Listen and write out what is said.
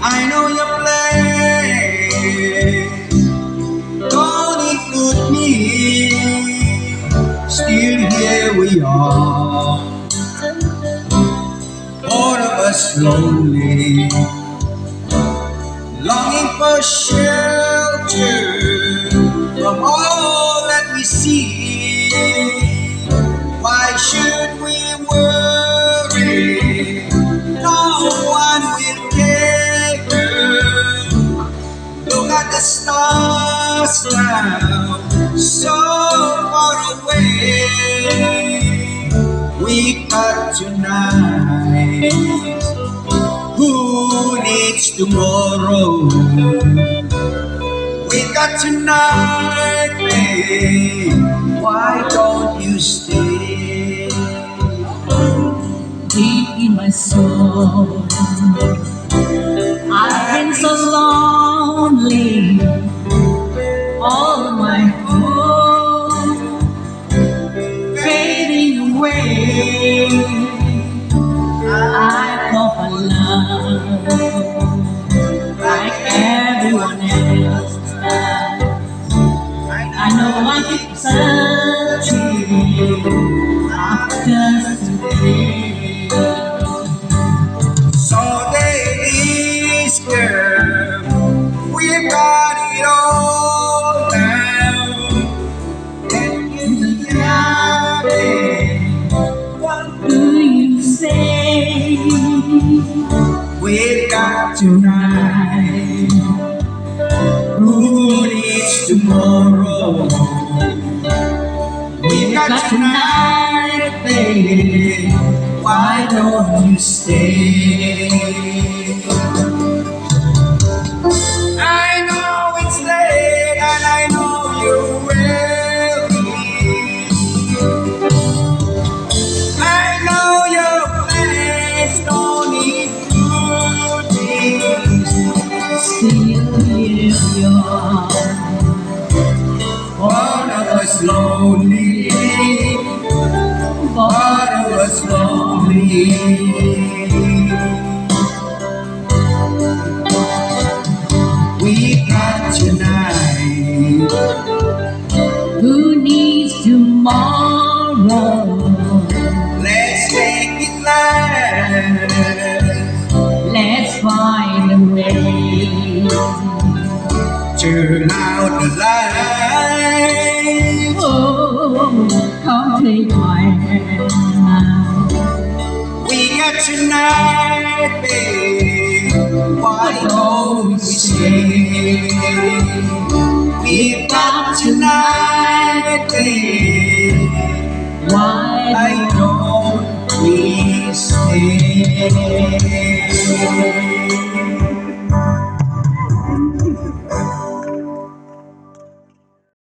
I know your place don't include me. Still here we are, all of us lonely, longing for shelter from all that we see. Why should we worry? No one will take her. Look at the stars now, so far away. We got tonight. Who needs tomorrow? We got tonight, babe. Why don't you stay? Deep in my soul, I've been so lonely all my home, fading away. I hope I love like everyone else does. I know I keep searching after today. So ladies, girl, we've got it all now. And in the garden, What do you say? we've got tonight. Who needs tomorrow? We've got tonight, baby. Why don't you stay? I know it's late and I know you will leave. I know your plans don't include me. Still here you are, All of us lonely, all of us lonely. We got tonight. who needs tomorrow? Let's make it last. Let's find a way. Turn out the light. Oh, come take my hand now. We got tonight, babe. Why don't we stay? We got tonight, babe. Why don't we stay?